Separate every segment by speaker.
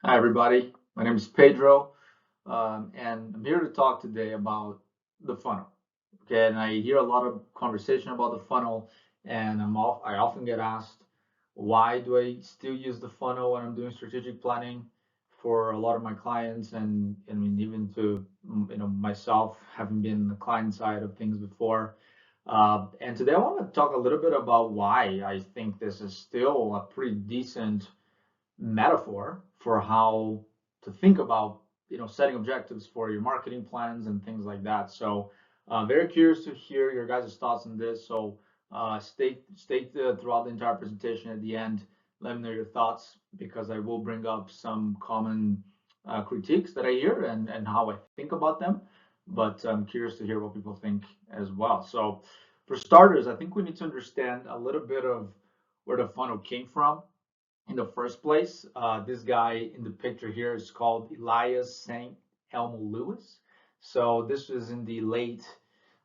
Speaker 1: Hi, everybody. My name is Pedro, and I'm here to talk today about the funnel. Okay, and I hear a lot of conversation about the funnel, and I often get asked, why do I still use the funnel when I'm doing strategic planning for a lot of my clients, and I mean even to myself, having been the client side of things before. And today I want to talk a little bit about why I think this is still a pretty decent metaphor for how to think about setting objectives for your marketing plans and things like that. So very curious to hear your guys' thoughts on this. So stay throughout the entire presentation. At the end, let me know your thoughts, because I will bring up some common critiques that I hear and how I think about them. But I'm curious to hear what people think as well. So for starters, I think we need to understand a little bit of where the funnel came from in the first place. This guy in the picture here is called Elias St. Elmo Lewis. So this was in the late,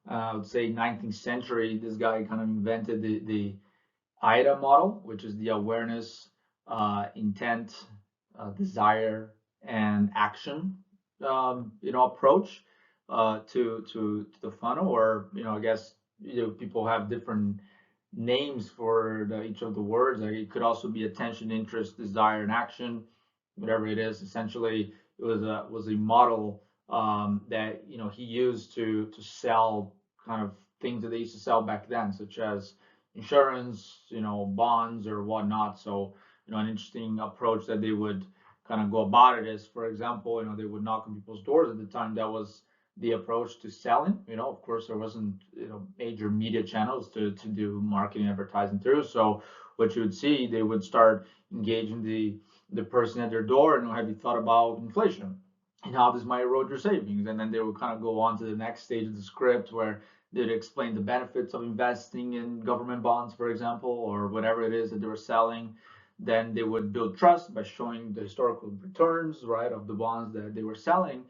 Speaker 1: I would say, 19th century. This guy kind of invented the IDA model, which is the awareness, intent, desire, and action, approach to the funnel. Or I guess people have different names for each of the words. Like, it could also be attention, interest, desire, and action, whatever it is. Essentially, it was a model that he used to sell kind of things that they used to sell back then, such as insurance, bonds or whatnot. So, an interesting approach that they would kind of go about it is, for example, they would knock on people's doors at the time. That was the approach to selling. Of course, there wasn't, major media channels to do marketing advertising through. So what you would see, they would start engaging the person at their door, and have you thought about inflation and how this might erode your savings? And then they would kind of go on to the next stage of the script, where they'd explain the benefits of investing in government bonds, for example, or whatever it is that they were selling. Then they would build trust by showing the historical returns, right, of the bonds that they were selling.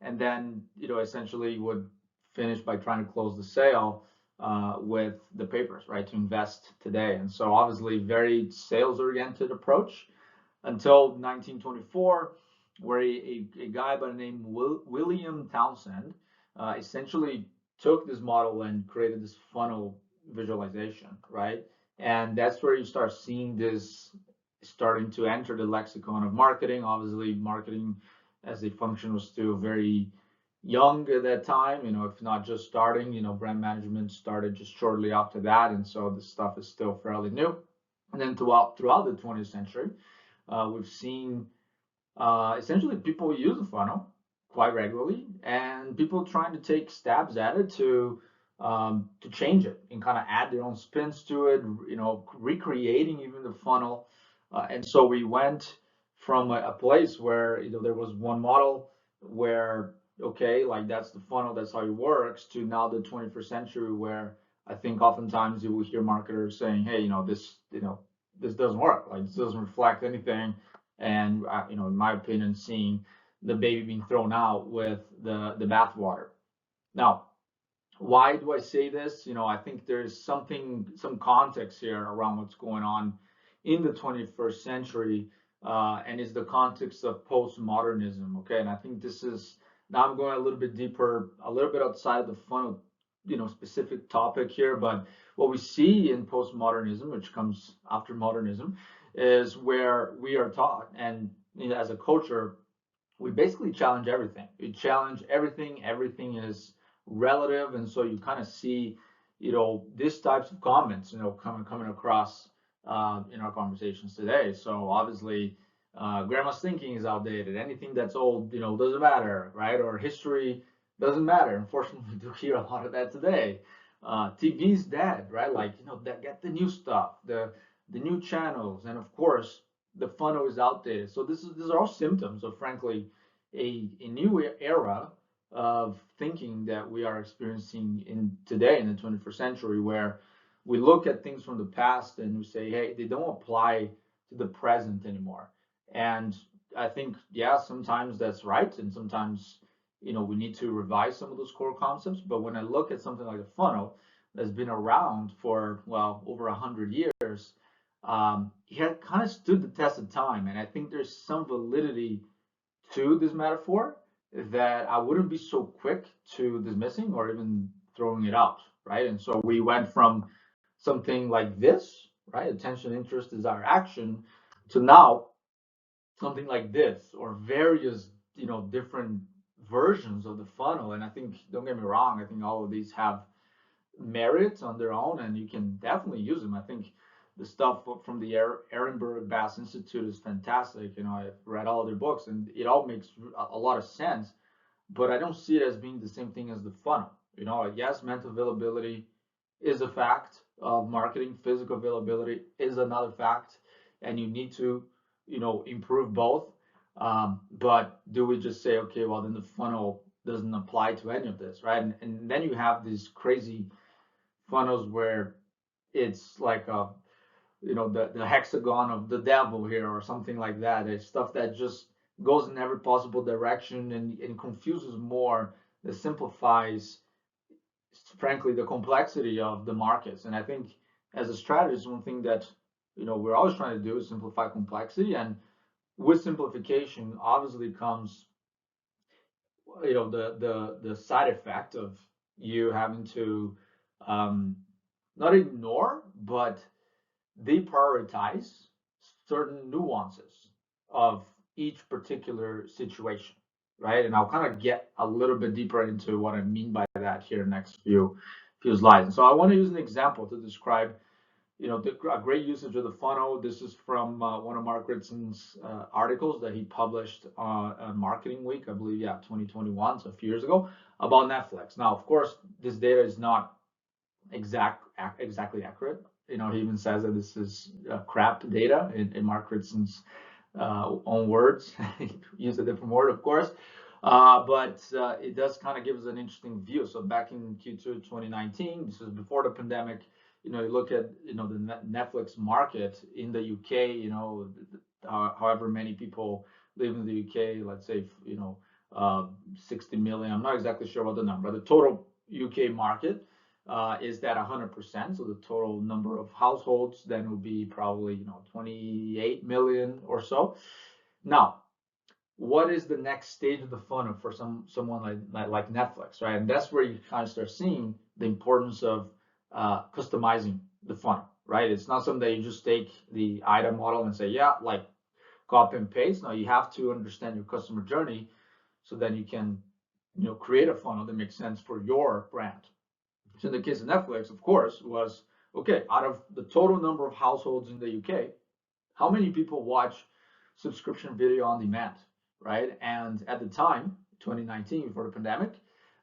Speaker 1: And then essentially would finish by trying to close the sale with the papers, right, to invest today. And so obviously very sales oriented approach until 1924, where a guy by the name William Townsend essentially took this model and created this funnel visualization, right? And that's where you start seeing this starting to enter the lexicon of marketing. Obviously, marketing as a function was still very young at that time, if not just starting. Brand management started just shortly after that, and so this stuff is still fairly new. And then throughout the 20th century, we've seen essentially people use the funnel quite regularly, and people trying to take stabs at it to change it and kind of add their own spins to it, recreating even the funnel. And so we went from a place where there was one model where, okay, like that's the funnel, that's how it works, to now the 21st century, where I think oftentimes you will hear marketers saying, hey, this doesn't work, like this doesn't reflect anything. And in my opinion, seeing the baby being thrown out with the bathwater. Now, why do I say this? I think there's some context here around what's going on in the 21st century, and is the context of postmodernism. Okay, and I think this is, now I'm going a little bit deeper, a little bit outside the funnel, specific topic here. But what we see in postmodernism, which comes after modernism, is where we are taught, and as a culture, we basically challenge everything. We challenge everything. Everything is relative, and so you kind of see, these types of comments, coming across in our conversations today. So obviously, grandma's thinking is outdated. Anything that's old, doesn't matter, right? Or history doesn't matter. Unfortunately, we do hear a lot of that today. TV's dead, right? Like, get the new stuff, the new channels, and of course, the funnel is outdated. So these are all symptoms of, frankly, a new era of thinking that we are experiencing in today in the 21st century, where we look at things from the past and we say, hey, they don't apply to the present anymore. And I think, yeah, sometimes that's right, and sometimes we need to revise some of those core concepts. But when I look at something like a funnel that's been around for, well, over 100 years, he had kind of stood the test of time, and I think there's some validity to this metaphor that I wouldn't be so quick to dismissing or even throwing it out, right? And so we went from something like this, right? Attention, interest, desire, action, to now something like this, or various, different versions of the funnel. And I think, don't get me wrong, I think all of these have merit on their own, and you can definitely use them. I think the stuff from the Ehrenberg Bass Institute is fantastic. I've read all their books, and it all makes a lot of sense. But I don't see it as being the same thing as the funnel. Yes, mental availability is a fact of marketing. Physical availability is another fact, and you need to, improve both. But do we just say, okay, well, then the funnel doesn't apply to any of this, right? And then you have these crazy funnels where it's like the hexagon of the devil here or something like that. It's stuff that just goes in every possible direction and confuses more that simplifies, frankly, the complexity of the markets. And I think as a strategist, one thing that we're always trying to do is simplify complexity. And with simplification obviously comes the side effect of you having to um, not ignore, but deprioritize certain nuances of each particular situation, right? And I'll kind of get a little bit deeper into what I mean by that here in the next few slides. And so I want to use an example to describe, a great usage of the funnel. This is from one of Mark Ritson's articles that he published on Marketing Week, I believe, 2021, so a few years ago, about Netflix. Now, of course, this data is not exactly accurate. He even says that this is crap data in Mark Ritson's own words. He used a different word, of course. But it does kind of give us an interesting view. So back in Q2 2019, this is before the pandemic, you look at, the Netflix market in the UK, however many people live in the UK, let's say, 60 million. I'm not exactly sure what the number, the total UK market is that 100%. So the total number of households then would be probably 28 million or so. Now, what is the next stage of the funnel for someone like Netflix, right? And that's where you kind of start seeing the importance of customizing the funnel, right? It's not something that you just take the item model and say, yeah, like copy and paste. No, you have to understand your customer journey so then you can create a funnel that makes sense for your brand. So in the case of Netflix, of course, was okay, out of the total number of households in the UK, how many people watch subscription video on demand, right? And at the time, 2019, before the pandemic,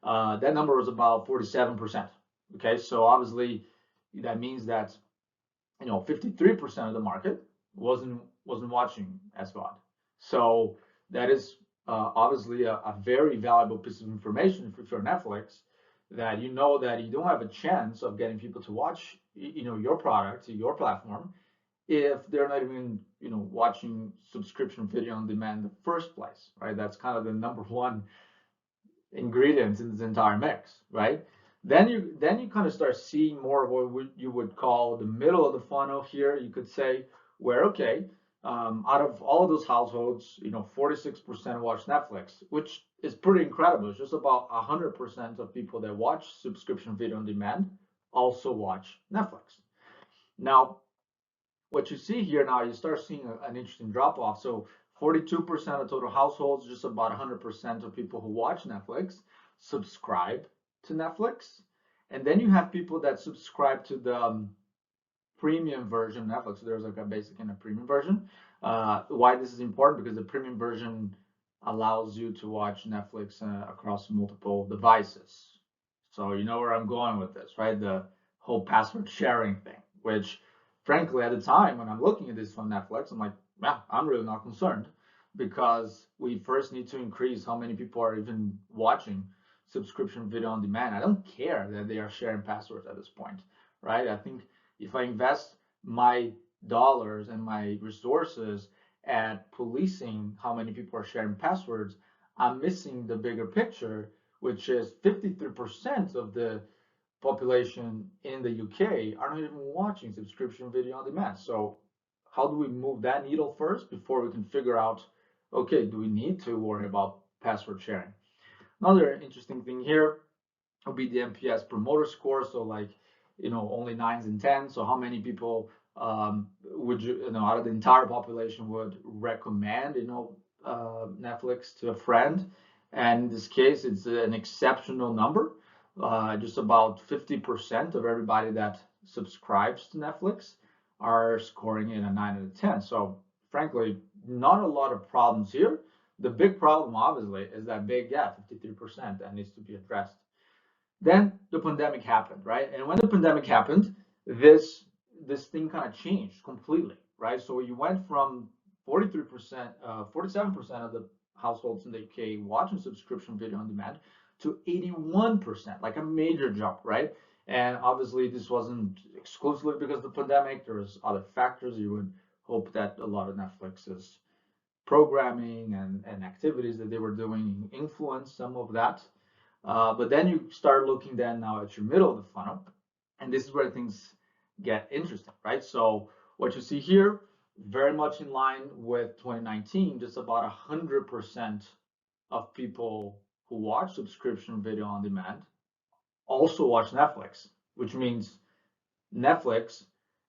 Speaker 1: that number was about 47%. Okay, so obviously that means that 53% of the market wasn't watching SVOD. So that is obviously a very valuable piece of information if you're Netflix, that that you don't have a chance of getting people to watch your product, your platform, if they're not even watching subscription video on demand in the first place, right? That's kind of the number one ingredient in this entire mix, right? Then you kind of start seeing more of what you would call the middle of the funnel here. You could say where okay, out of all of those households, 46% watch Netflix, which is pretty incredible. It's just about 100% of people that watch subscription video on demand also watch Netflix. Now, what you see here now, you start seeing an interesting drop off. So 42% of total households, just about 100% of people who watch Netflix subscribe to Netflix. And then you have people that subscribe to the premium version of Netflix. So there's like a basic and a premium version. Why this is important? Because the premium version allows you to watch Netflix across multiple devices. So you know where I'm going with this, right? The whole password sharing thing, which frankly, at the time when I'm looking at this from Netflix, I'm like, yeah, I'm really not concerned, because we first need to increase how many people are even watching subscription video on demand. I don't care that they are sharing passwords at this point, right? I think if I invest my dollars and my resources at policing how many people are sharing passwords, I'm missing the bigger picture, which is 53% of the population in the UK are not even watching subscription video on demand. So how do we move that needle first before we can figure out, okay, do we need to worry about password sharing? Another interesting thing here would be the NPS promoter score. So like, only nines and tens. So how many people would out of the entire population would recommend, Netflix to a friend? And in this case, it's an exceptional number. Just about 50% of everybody that subscribes to Netflix are scoring in a 9 out of 10. So frankly, not a lot of problems here. The big problem, obviously, is that big gap, 53%, that needs to be addressed. Then the pandemic happened, right? And when the pandemic happened, this thing kind of changed completely, right? So you went from 43%, 47% of the households in the UK watching subscription video on demand to 81%, like a major jump, right? And obviously, this wasn't exclusively because of the pandemic. There was other factors. You would hope that a lot of Netflix's programming and activities that they were doing influenced some of that. But then you start looking then now at your middle of the funnel, and this is where things get interesting, right? So what you see here, very much in line with 2019, just about 100% of people who watch subscription video on demand also watch Netflix, which means Netflix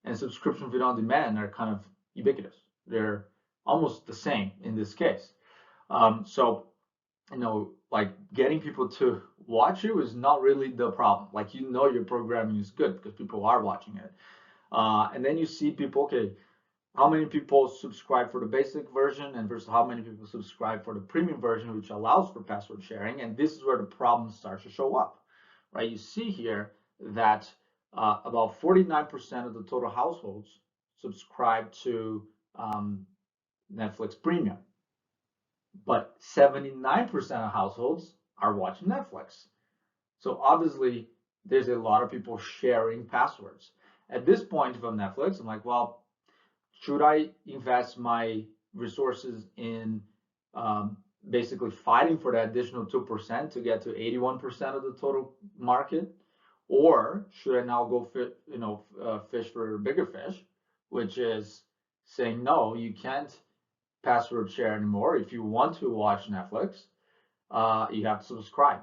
Speaker 1: and subscription video on demand are kind of ubiquitous. They're almost the same in this case. So like getting people to watch you is not really the problem. Like, your programming is good because people are watching it. And then you see people, okay, how many people subscribe for the basic version and versus how many people subscribe for the premium version, which allows for password sharing. And this is where the problem starts to show up, right? You see here that about 49% of the total households subscribe to Netflix Premium, but 79% of households are watching Netflix. So obviously, there's a lot of people sharing passwords. At this point, if I'm Netflix, I'm like, well, should I invest my resources in basically fighting for that additional 2% to get to 81% of the total market? Or should I now go fish for bigger fish, which is saying, no, you can't password share anymore. If you want to watch Netflix, you have to subscribe,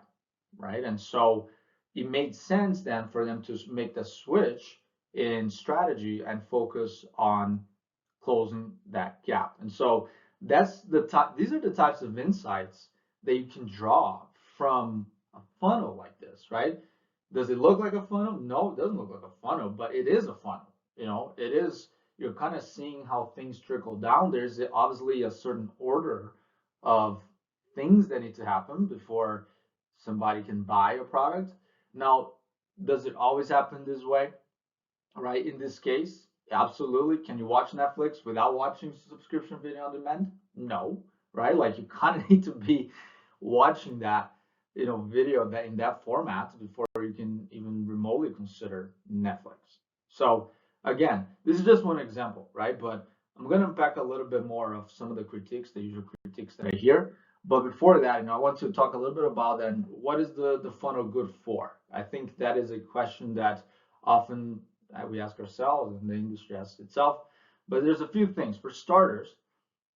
Speaker 1: right? And so it made sense then for them to make the switch in strategy and focus on closing that gap. And so these are the types of insights that you can draw from a funnel like this, right? Does it look like a funnel? No, it doesn't look like a funnel, but it is a funnel. It is. You're kind of seeing how things trickle down. There's obviously a certain order of things that need to happen before somebody can buy a product. Now, does it always happen this way? Right? In this case, absolutely. Can you watch Netflix without watching subscription video on demand? No, right? Like, you kind of need to be watching that, video that in that format before you can even remotely consider Netflix. So again, this is just one example, right? But I'm going to unpack a little bit more of some of the critiques, the usual critiques that I hear. But before that, I want to talk a little bit about then what is the funnel good for? I think that is a question that often we ask ourselves and the industry asks itself. But there's a few things. For starters,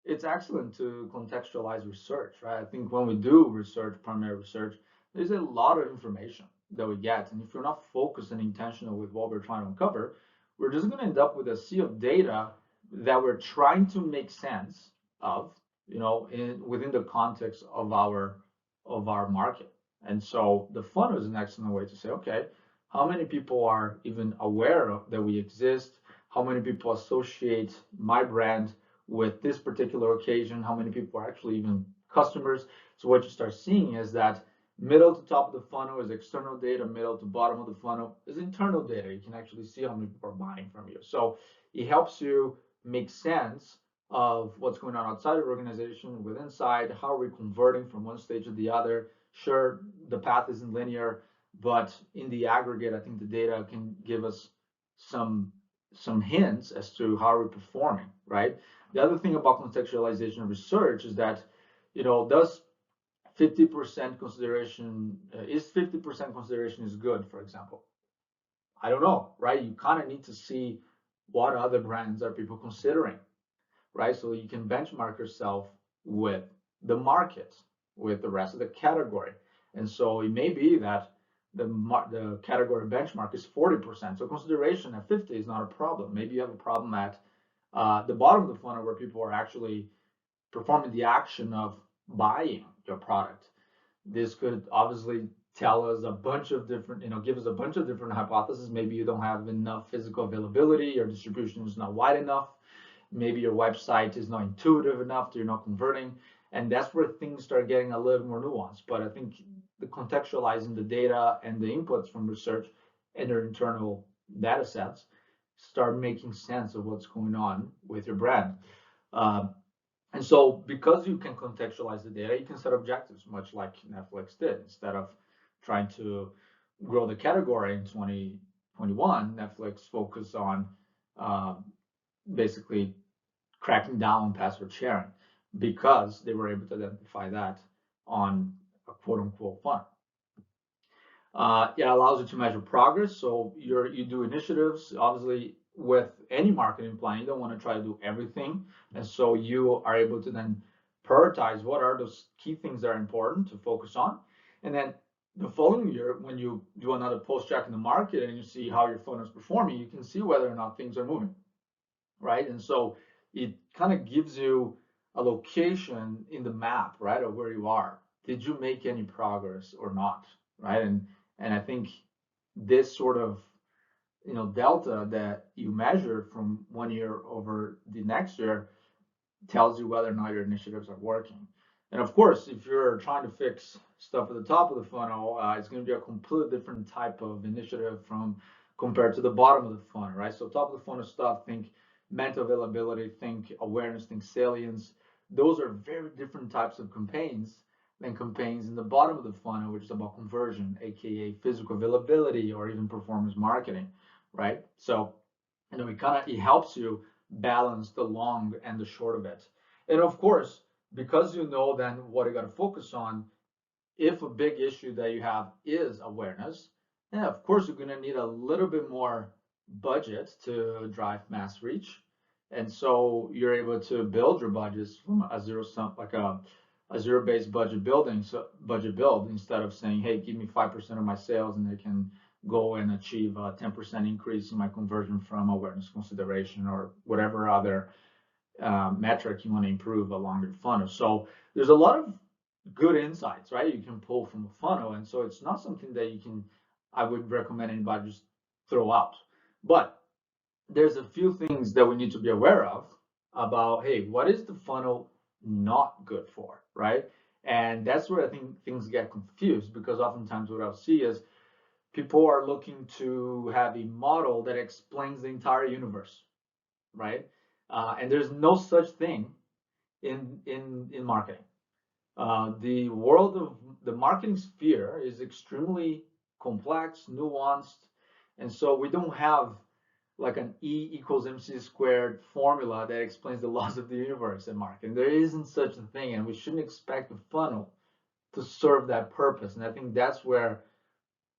Speaker 1: it's excellent to contextualize research, right? I think when we do research, primary research, there's a lot of information that we get. And if we're not focused and intentional with what we're trying to uncover, we're just going to end up with a sea of data that we're trying to make sense of, within the context of our market. And so the funnel is an excellent way to say, okay, how many people are even aware of that we exist? How many people associate my brand with this particular occasion? How many people are actually even customers? So what you start seeing is that middle to top of the funnel is external data, middle to bottom of the funnel is internal data. You can actually see how many people are buying from you. So it helps you make sense of what's going on outside of your organization, with inside, how are we converting from one stage to the other. Sure, the path isn't linear, but in the aggregate, I think the data can give us some hints as to how we're performing, right? The other thing about contextualization research is that, does 50% consideration, is 50% consideration is good, for example? I don't know, right? You kind of need to see what other brands are people considering, right? So you can benchmark yourself with the market, with the rest of the category. And so it may be that the category benchmark is 40%. So consideration at 50 is not a problem. Maybe you have a problem at the bottom of the funnel where people are actually performing the action of buying your product. This could obviously tell us a bunch of different, give us a bunch of different hypotheses. Maybe you don't have enough physical availability, your distribution is not wide enough, maybe your website is not intuitive enough, you're not converting. And that's where things start getting a little more nuanced. But I think the contextualizing the data and the inputs from research and your internal data sets start making sense of what's going on with your brand. And so because you can contextualize the data, you can set objectives, much like Netflix did. Instead of trying to grow the category in 2021, Netflix focused on basically cracking down on password sharing because they were able to identify that on a quote unquote funnel. It allows you to measure progress. So you do initiatives, obviously with any marketing plan, you don't want to try to do everything. And so you are able to then prioritize what are those key things that are important to focus on. And then the following year, when you do another post check in the market and you see how your funnel is performing, you can see whether or not things are moving, right? And so it kind of gives you a location in the map, right, of where you are. Did you make any progress or not, right? And I think this sort of delta that you measure from 1 year over the next year tells you whether or not your initiatives are working. And of course, if you're trying to fix stuff at the top of the funnel, it's going to be a completely different type of initiative from compared to the bottom of the funnel, right? So top of the funnel stuff, think mental availability, think awareness, think salience. Those are very different types of campaigns than campaigns in the bottom of the funnel, which is about conversion, aka physical availability or even performance marketing, right? So it helps you balance the long and the short of it. And of course, because you know then what you got to focus on, if a big issue that you have is awareness, yeah, of course you're going to need a little bit more budget to drive mass reach. And so you're able to build your budgets from a zero sum, like a zero-based budget building, so budget build, instead of saying, hey, give me 5% of my sales and they can go and achieve a 10% increase in my conversion from awareness consideration or whatever other metric you want to improve along your funnel. So there's a lot of good insights, right? You can pull from a funnel. And so it's not something that I would recommend anybody just throw out. But there's a few things that we need to be aware of about, hey, what is the funnel not good for, right? And that's where I think things get confused, because oftentimes what I'll see is people are looking to have a model that explains the entire universe, right? And there's no such thing in marketing. The world of the marketing sphere is extremely complex, nuanced, and so we don't have like an E equals MC squared formula that explains the laws of the universe in marketing. There isn't such a thing, and we shouldn't expect the funnel to serve that purpose. And I think that's where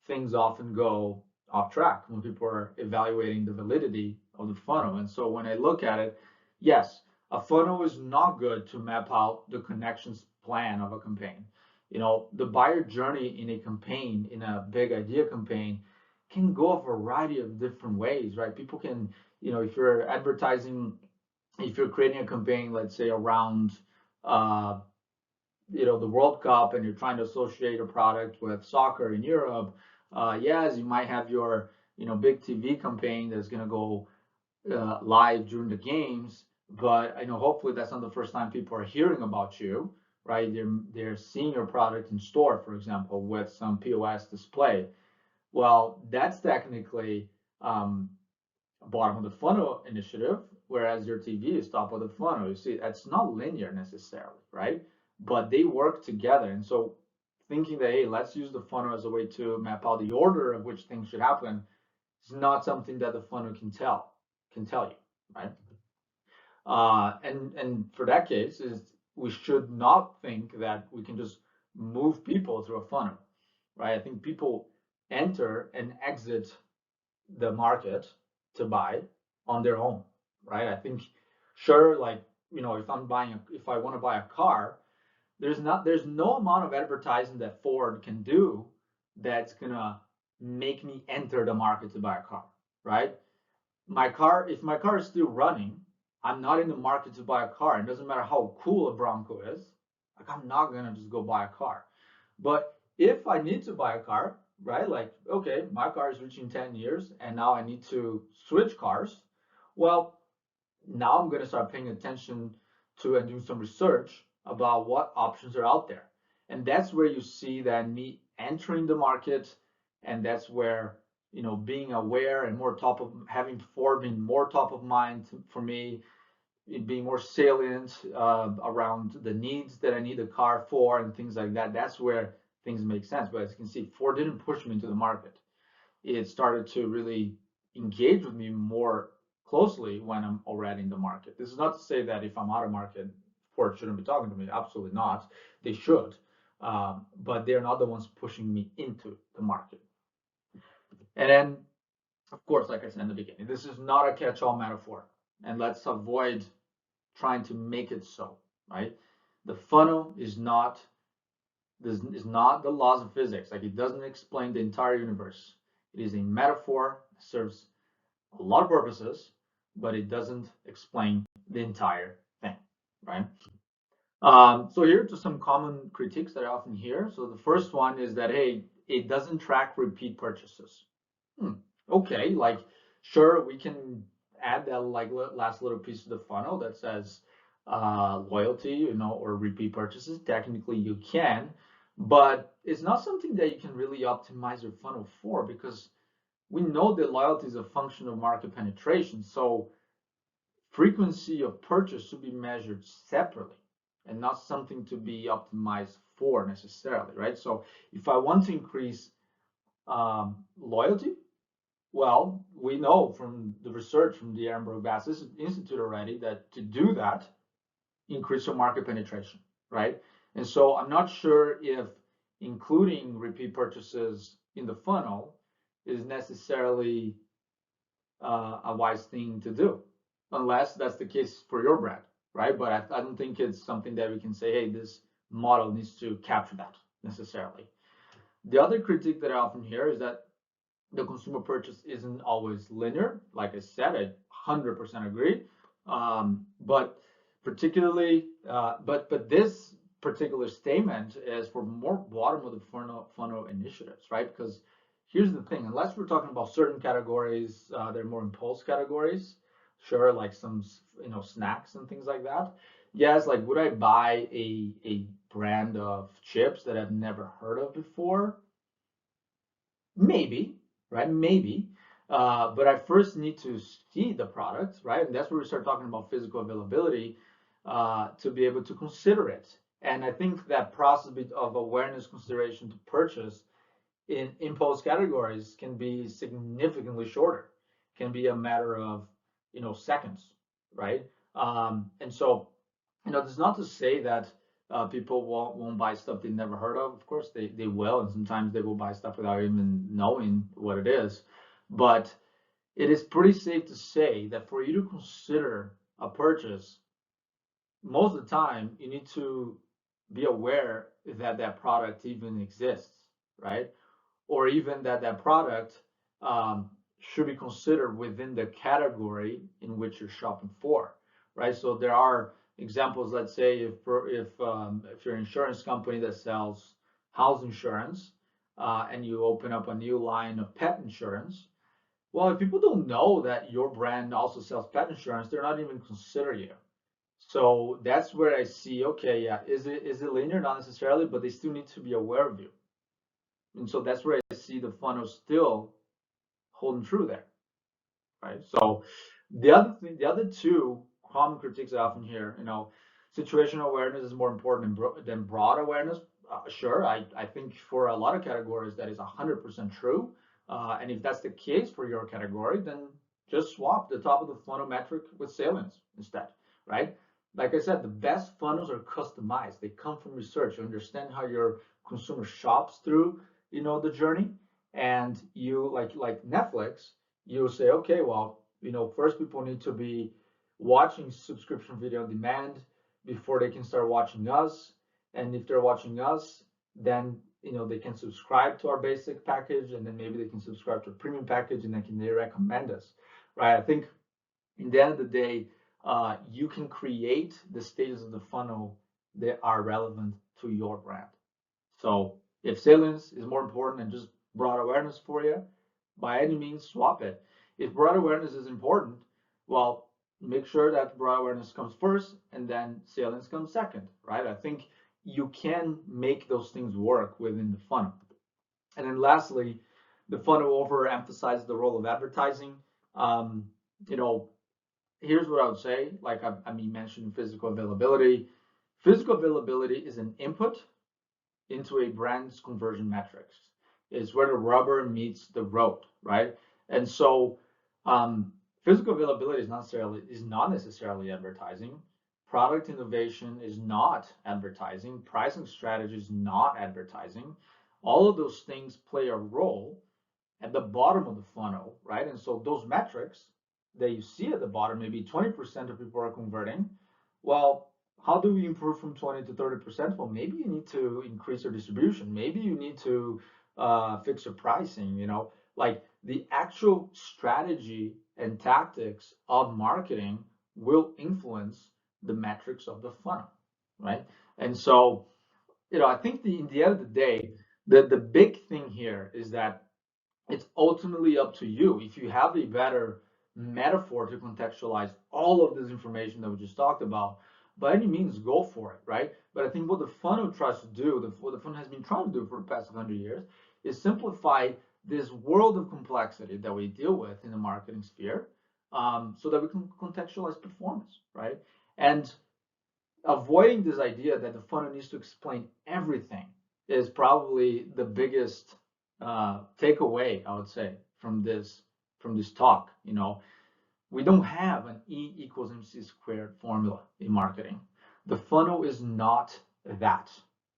Speaker 1: things often go off track when people are evaluating the validity of the funnel. And so when I look at it, yes, a funnel is not good to map out the connections plan of a campaign. The buyer journey in a campaign, in a big idea campaign, can go a variety of different ways, right? People can, if you're advertising, if you're creating a campaign, let's say around, the World Cup, and you're trying to associate a product with soccer in Europe, yes, you might have your, big TV campaign that's going to go live during the games, but hopefully that's not the first time people are hearing about you, right? They're seeing your product in store, for example, with some POS display. Well, that's technically bottom of the funnel initiative, whereas your TV is top of the funnel. You see, that's not linear necessarily, right? But they work together. And so thinking that, hey, let's use the funnel as a way to map out the order of which things should happen is not something that the funnel can tell you, right? And for that case, is we should not think that we can just move people through a funnel, right? I think people enter and exit the market to buy on their own, right? I think, sure, like, if if I want to buy a car, there's no amount of advertising that Ford can do that's gonna make me enter the market to buy a car, right? If my car is still running, I'm not in the market to buy a car. It doesn't matter how cool a Bronco is. Like, I'm not gonna just go buy a car. But if I need to buy a car, right? Like, okay, my car is reaching 10 years and now I need to switch cars. Well, now I'm going to start paying attention to and doing some research about what options are out there. And that's where you see that me entering the market, and that's where, being aware and more top of having Ford being more top of mind for me, it being more salient around the needs that I need a car for and things like that. That's where things make sense. But as you can see, Ford didn't push me into the market. It started to really engage with me more closely when I'm already in the market. This is not to say that if I'm out of market, Ford shouldn't be talking to me. Absolutely not. They should. But they're not the ones pushing me into the market. And then, of course, like I said in the beginning, this is not a catch-all metaphor. And let's avoid trying to make it so, right? The funnel is not the laws of physics. Like, it doesn't explain the entire universe. It is a metaphor, serves a lot of purposes, but it doesn't explain the entire thing, right? So here are just some common critiques that I often hear. So the first one is that, hey, it doesn't track repeat purchases. Okay, like, sure, we can add that like last little piece of the funnel that says loyalty, or repeat purchases. Technically, you can, but it's not something that you can really optimize your funnel for, because we know that loyalty is a function of market penetration. So frequency of purchase should be measured separately and not something to be optimized for necessarily, right? So if I want to increase loyalty, well, we know from the research from the Ehrenberg Bass Institute already that to do that, increase your market penetration, right? And so I'm not sure if including repeat purchases in the funnel is necessarily a wise thing to do, unless that's the case for your brand, right? But I don't think it's something that we can say, hey, this model needs to capture that necessarily. The other critique that I often hear is that the consumer purchase isn't always linear. Like I said, I 100% agree. But particularly, but this particular statement is for more bottom of the funnel initiatives, right? Because here's the thing: unless we're talking about certain categories, they're more impulse categories. Sure, like some snacks and things like that. Yes, like would I buy a brand of chips that I've never heard of before? Maybe, right? Maybe. But I first need to see the product, right? And that's where we start talking about physical availability to be able to consider it. And I think that process of awareness, consideration to purchase in impulse categories can be significantly shorter, can be a matter of, seconds, right? And so, it's not to say that people won't buy stuff they never heard of. Of course, they will, and sometimes they will buy stuff without even knowing what it is. But it is pretty safe to say that for you to consider a purchase, most of the time you need to be aware that that product even exists, right? Or even that that product should be considered within the category in which you're shopping for, right? So there are examples. Let's say if you're an insurance company that sells house insurance and you open up a new line of pet insurance, well, if people don't know that your brand also sells pet insurance, they're not even consider you. So that's where I see, okay, yeah, is it linear? Not necessarily, but they still need to be aware of you. And so that's where I see the funnel still holding true there, right? So the other two common critiques I often hear, situational awareness is more important than broad awareness. Sure, I think for a lot of categories that is 100% true. And if that's the case for your category, then just swap the top of the funnel metric with salience instead, right? Like I said, the best funnels are customized. They come from research. You understand how your consumer shops through, the journey, and you like Netflix. You say, okay, well, First people need to be watching subscription video on demand before they can start watching us. And if they're watching us, then they can subscribe to our basic package, and then maybe they can subscribe to a premium package, and then they recommend us, right? I think in the end of the day, you can create the stages of the funnel that are relevant to your brand. So if salience is more important than just broad awareness for you, by any means swap it. If broad awareness is important, well, make sure that broad awareness comes first and then salience comes second, right? I think you can make those things work within the funnel. And then lastly, the funnel overemphasizes the role of advertising. Um, you know, Here's what I would say. Like I mean, mentioned physical availability. Physical availability is an input into a brand's conversion metrics. It's where the rubber meets the road, right? And so, physical availability is not necessarily advertising. Product innovation is not advertising. Pricing strategy is not advertising. All of those things play a role at the bottom of the funnel, right? And so those metrics that you see at the bottom, maybe 20% of people are converting. Well, how do we improve from 20 to 30%? Well, maybe you need to increase your distribution. Maybe you need to fix your pricing, like the actual strategy and tactics of marketing will influence the metrics of the funnel, right? And so, I think in the end of the day, the big thing here is that it's ultimately up to you. If you have a better metaphor to contextualize all of this information that we just talked about, by any means, go for it, right? But I think what the funnel tries to do, what the funnel has been trying to do for the past 100 years, is simplify this world of complexity that we deal with in the marketing sphere, so that we can contextualize performance, right? And avoiding this idea that the funnel needs to explain everything is probably the biggest takeaway, I would say, from this talk. We don't have an E equals MC squared formula in marketing. The funnel is not that.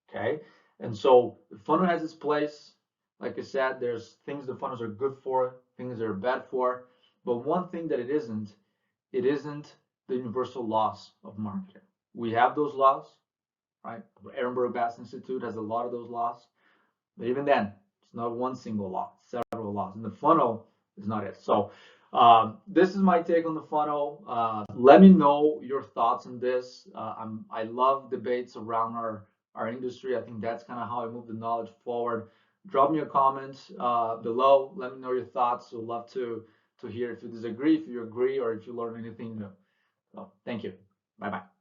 Speaker 1: Okay, and so the funnel has its place. Like I said, there's things the funnels are good for, things that are bad for, but one thing that it isn't the universal laws of marketing. We have those laws, right? Edinburgh Bass Institute has a lot of those laws, but even then, it's not one single law, it's several laws, and the funnel is not it. So this is my take on the funnel. Let me know your thoughts on this. I love debates around our industry. I think that's kind of how I move the knowledge forward. Drop me a comment below. Let me know your thoughts. We'd love to hear if you disagree, if you agree, or if you learn anything new. So thank you. Bye bye.